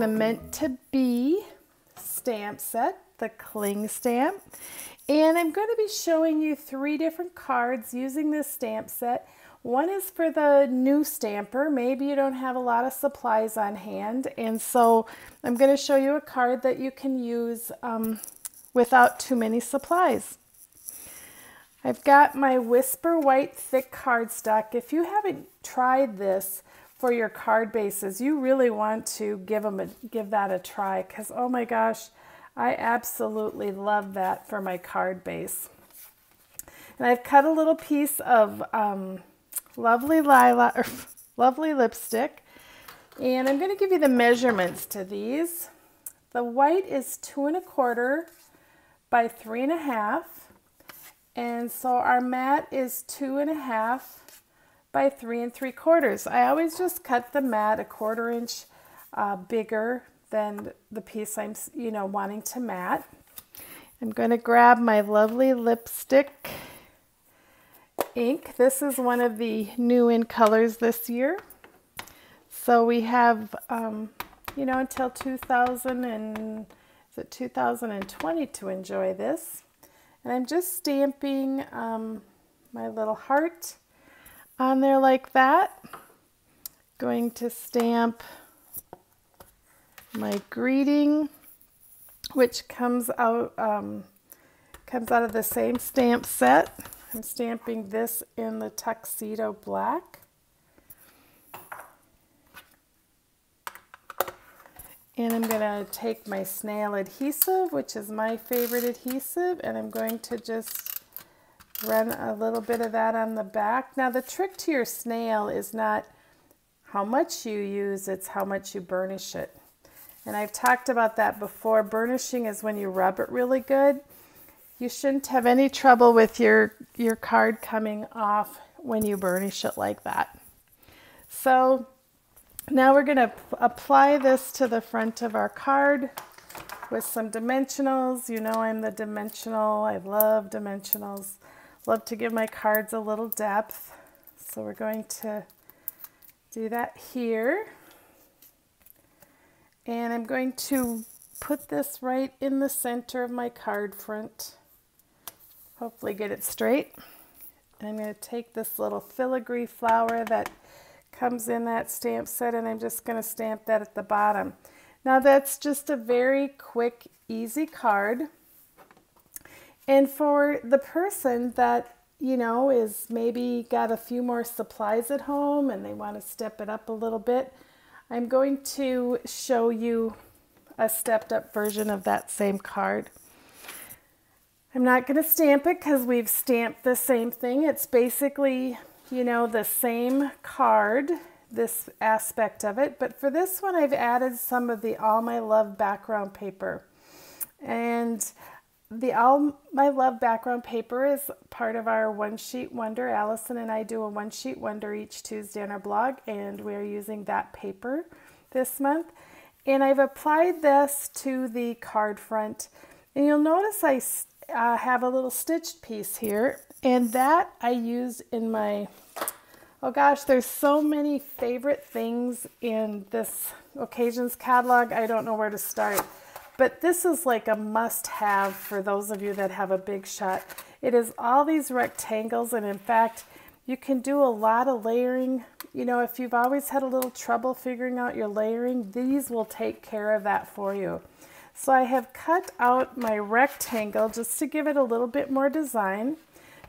the Meant to Be stamp set, the cling stamp. And I'm going to be showing you 3 different cards using this stamp set. One is for the new stamper. Maybe you don't have a lot of supplies on hand, and so I'm going to show you a card that you can use without too many supplies. I've got my Whisper White thick cardstock. If you haven't tried this for your card bases, you really want to give that a try, because oh my gosh, I absolutely love that for my card base. And I've cut a little piece of lovely lipstick, and I'm going to give you the measurements to these. The white is 2 1/4 by 3 1/2, and so our matte is 2 1/2 by 3 3/4. I always just cut the matte 1/4 inch bigger than the piece I'm wanting to matte. I'm going to grab my lovely lipstick ink. This is one of the new in colors this year. So we have, until 2020 to enjoy this. And I'm just stamping my little heart on there like that. Going to stamp my greeting, which comes out of the same stamp set. I'm stamping this in the Tuxedo Black. And I'm going to take my snail adhesive, which is my favorite adhesive, and I'm going to just run a little bit of that on the back. Now the trick to your snail is not how much you use, it's how much you burnish it. And I've talked about that before. Burnishing is when you rub it really good. You shouldn't have any trouble with your card coming off when you burnish it like that. So now we're going to apply this to the front of our card with some dimensionals. You know I'm the dimensional. I love dimensionals. Love to give my cards a little depth. So we're going to do that here. And I'm going to put this right in the center of my card front. Hopefully get it straight. And I'm going to take this little filigree flower that comes in that stamp set, and I'm just going to stamp that at the bottom. Now that's just a very quick, easy card. And for the person that, is maybe got a few more supplies at home and they want to step it up a little bit, I'm going to show you a stepped up version of that same card. I'm not going to stamp it because we've stamped the same thing. It's basically, the same card, this aspect of it. But for this one, I've added some of the All My Love background paper. And the All My Love background paper is part of our One Sheet Wonder. Allison and I do a One Sheet Wonder each Tuesday on our blog, and we're using that paper this month. And I've applied this to the card front. And you'll notice I have a little stitched piece here, and that I used in my, oh gosh, there's so many favorite things in this Occasions catalog. I don't know where to start, but this is like a must-have for those of you that have a big shot. It is all these rectangles, and in fact, you can do a lot of layering. If you've always had a little trouble figuring out your layering, these will take care of that for you. So I have cut out my rectangle just to give it a little bit more design,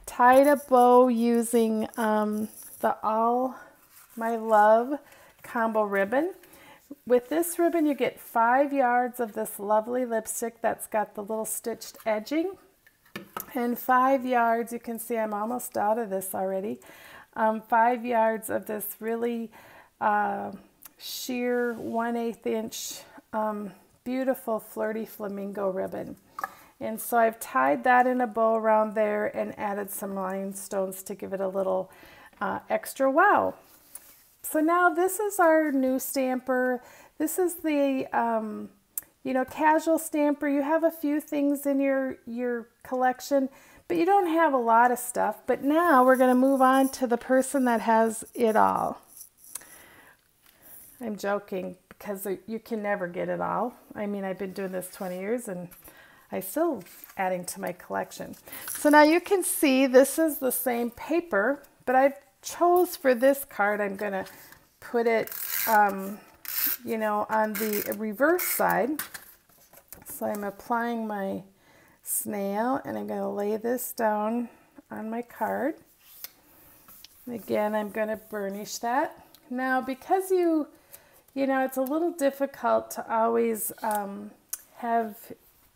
tied a bow using the All My Love combo ribbon. With this ribbon, you get 5 yards of this lovely lipstick that's got the little stitched edging, and 5 yards, you can see I'm almost out of this already, 5 yards of this really sheer 1/8 inch beautiful flirty flamingo ribbon. And so I've tied that in a bow around there and added some rhinestones to give it a little extra wow. So now this is our new stamper. This is the casual stamper. You have a few things in your collection, but you don't have a lot of stuff. But now we're going to move on to the person that has it all. I'm joking, because you can never get it all. I mean, I've been doing this 20 years and I'm still adding to my collection. So now you can see this is the same paper, but I chose for this card, I'm going to put it, you know, on the reverse side. So I'm applying my snail and I'm going to lay this down on my card. Again, I'm going to burnish that. Now, because you know, it's a little difficult to always have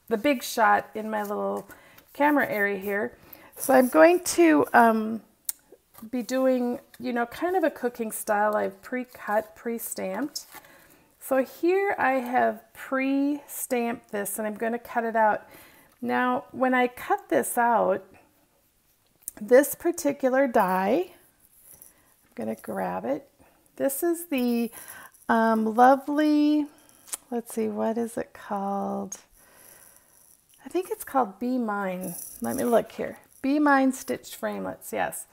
the big shot in my little camera area here. So I'm going to be doing, you know, kind of a cooking style. I've pre-cut, pre-stamped. So here I have pre-stamped this and I'm going to cut it out. Now, when I cut this out, this particular die, I'm going to grab it. This is the lovely, let's see, what is it called? I think it's called Be Mine. Let me look here. Be Mine Stitched Framelits, yes.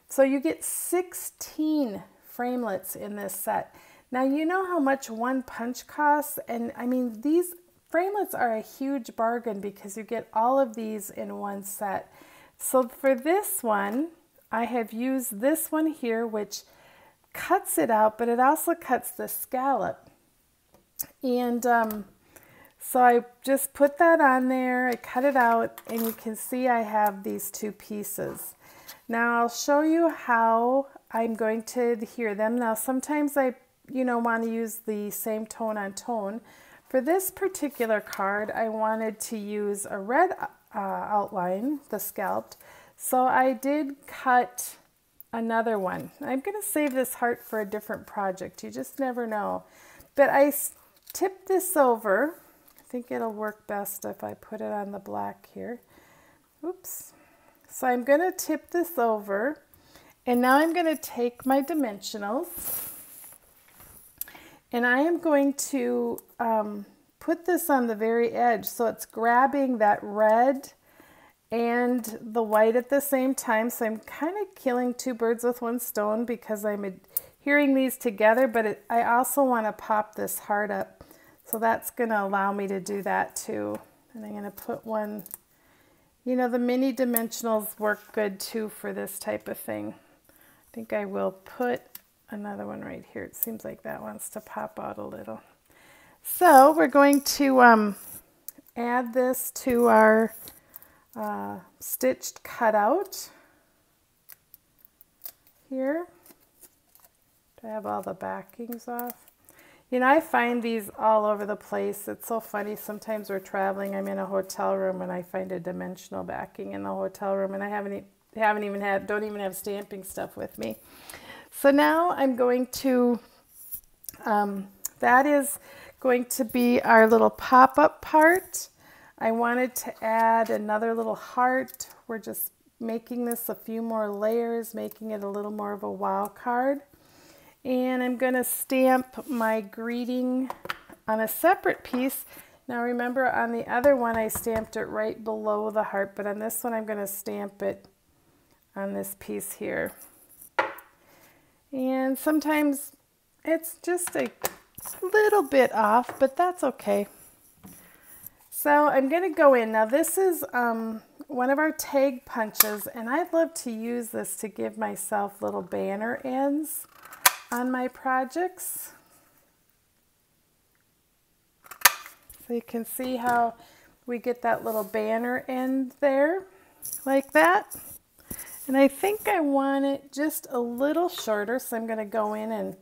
So you get 16 framelits in this set. Now you know how much one punch costs, and I mean these framelits are a huge bargain because you get all of these in one set. So for this one, I have used this one here, which cuts it out, but it also cuts the scallop. And so I just put that on there, I cut it out, and you can see I have these two pieces. Now I'll show you how I'm going to adhere them. Now sometimes I, you know, want to use the same tone on tone. For this particular card, I wanted to use a red outline, the scalloped. So I did cut another one. I'm going to save this heart for a different project. You just never know. But I tipped this over. I think it'll work best if I put it on the black here. Oops. So I'm going to tip this over, and now I'm going to take my dimensionals, and I am going to put this on the very edge so it's grabbing that red and the white at the same time. So I'm kind of killing two birds with one stone because I'm adhering these together, but I also want to pop this heart up. So that's going to allow me to do that too. And I'm going to put one, you know, the mini dimensionals work good too for this type of thing. I think I will put another one right here. It seems like that wants to pop out a little. So we're going to add this to our stitched cutout here. Do I have all the backings off? You know, I find these all over the place. It's so funny. Sometimes we're traveling. I'm in a hotel room and I find a dimensional backing in the hotel room, and I don't even have stamping stuff with me. So now I'm going to, that is going to be our little pop-up part. I wanted to add another little heart. We're just making this a few more layers, making it a little more of a wow card. And I'm going to stamp my greeting on a separate piece. Now remember, on the other one I stamped it right below the heart, but on this one I'm going to stamp it on this piece here. And sometimes it's just a little bit off, but that's okay. So I'm going to go in. Now this is one of our tag punches, and I'd love to use this to give myself little banner ends on my projects. So you can see how we get that little banner end there, like that. And I think I want it just a little shorter, so I'm going to go in and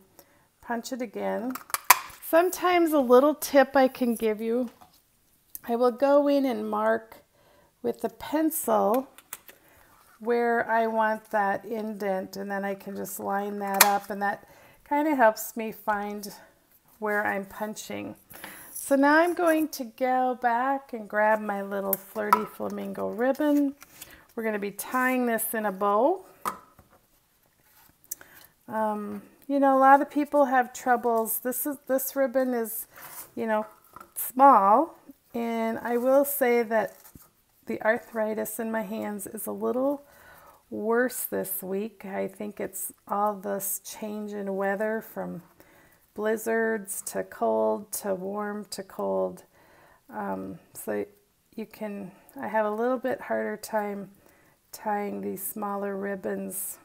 punch it again. Sometimes a little tip I can give you, I will go in and mark with the pencil where I want that indent, and then I can just line that up, and that kind of helps me find where I'm punching. So now I'm going to go back and grab my little flirty flamingo ribbon. We're going to be tying this in a bow. You know, a lot of people have troubles. This ribbon is, you know, small, and I will say that the arthritis in my hands is a little worse this week. I think it's all this change in weather from blizzards to cold to warm to cold. So you can, I have a little bit harder time tying these smaller ribbons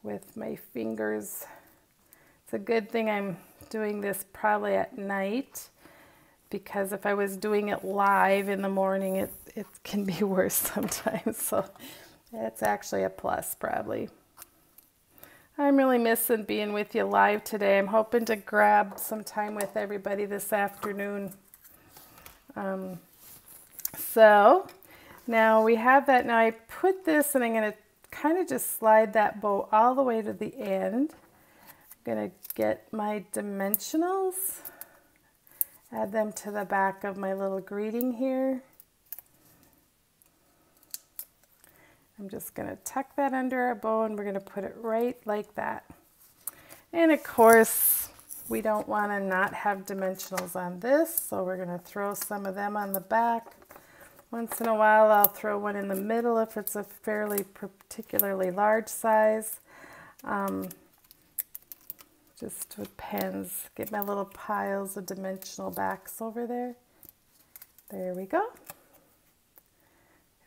with my fingers. It's a good thing I'm doing this probably at night, because if I was doing it live in the morning, it can be worse sometimes. So it's actually a plus probably. I'm really missing being with you live today. I'm hoping to grab some time with everybody this afternoon. So now we have that. Now I put this, and I'm going to kind of just slide that bow all the way to the end. I'm going to get my dimensionals, add them to the back of my little greeting here. I'm just going to tuck that under our bow, and we're going to put it right like that. And of course, we don't want to not have dimensionals on this, so we're going to throw some of them on the back. Once in a while, I'll throw one in the middle if it's a fairly particularly large size. Just with pens, get my little piles of dimensional backs over there. There we go.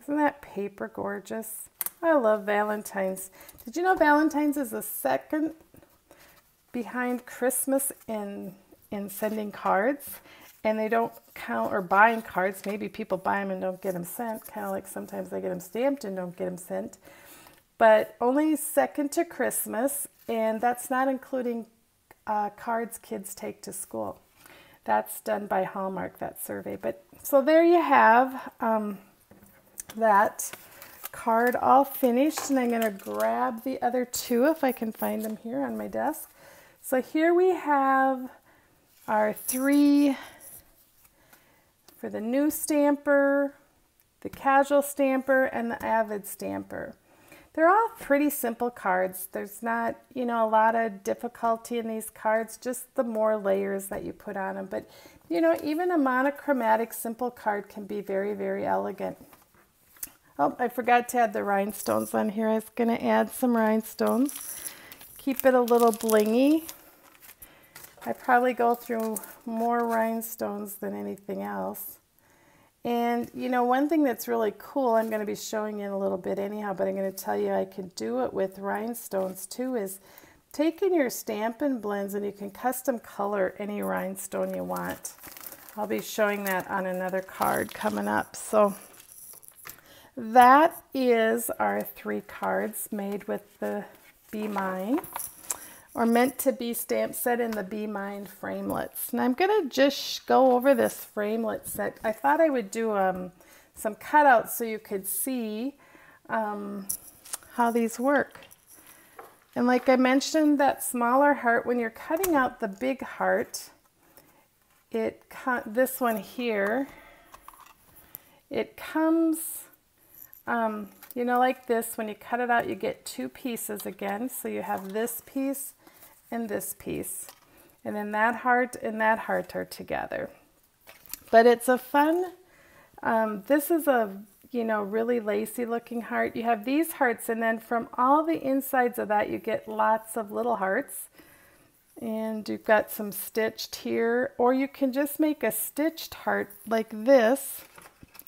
Isn't that paper gorgeous? I love Valentine's. Did you know Valentine's is the second behind Christmas in sending cards? And they don't count, or buying cards. Maybe people buy them and don't get them sent, kind of like sometimes they get them stamped and don't get them sent. But only second to Christmas, and that's not including cards kids take to school. That's done by Hallmark, that survey. But so there you have that card all finished, and I'm going to grab the other two if I can find them here on my desk. So here we have our three for the new stamper, the casual stamper, and the avid stamper. They're all pretty simple cards. There's not, you know, a lot of difficulty in these cards, just the more layers that you put on them. But, you know, even a monochromatic simple card can be very, very elegant. Oh, I forgot to add the rhinestones on here. I was going to add some rhinestones. Keep it a little blingy. I probably go through more rhinestones than anything else. And, you know, one thing that's really cool, I'm going to be showing you in a little bit anyhow, but I'm going to tell you I can do it with rhinestones too, is taking your Stampin' blends and you can custom color any rhinestone you want. I'll be showing that on another card coming up. So that is our three cards made with the Be Mine, or meant to be stamp set in the Be Mine framelits. And I'm going to just go over this framelit set. I thought I would do some cutouts so you could see how these work. And like I mentioned, that smaller heart, when you're cutting out the big heart, this one here, it comes, you know, like this. When you cut it out, you get two pieces again. So you have this piece and this piece, and then that heart and that heart are together. But it's a fun, this is a, you know, really lacy looking heart. You have these hearts, and then from all the insides of that you get lots of little hearts, and you've got some stitched here, or you can just make a stitched heart like this.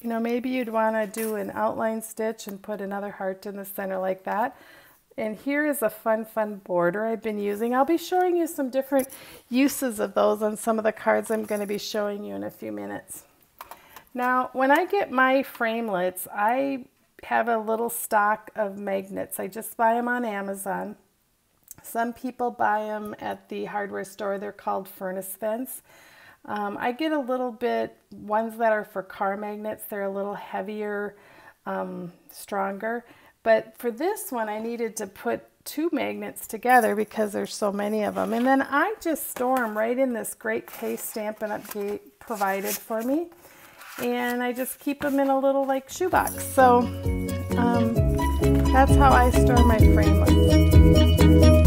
You know, maybe you'd want to do an outline stitch and put another heart in the center like that. And here is a fun border I've been using. I'll be showing you some different uses of those on some of the cards I'm going to be showing you in a few minutes. Now, when I get my framelits, I have a little stock of magnets. I just buy them on Amazon. Some people buy them at the hardware store. They're called furnace vents. I get a little bit, ones that are for car magnets. They're a little heavier, stronger. But for this one, I needed to put two magnets together because there's so many of them. And then I just store them right in this great case Stampin' Up provided for me. And I just keep them in a little like shoebox. So that's how I store my framelits.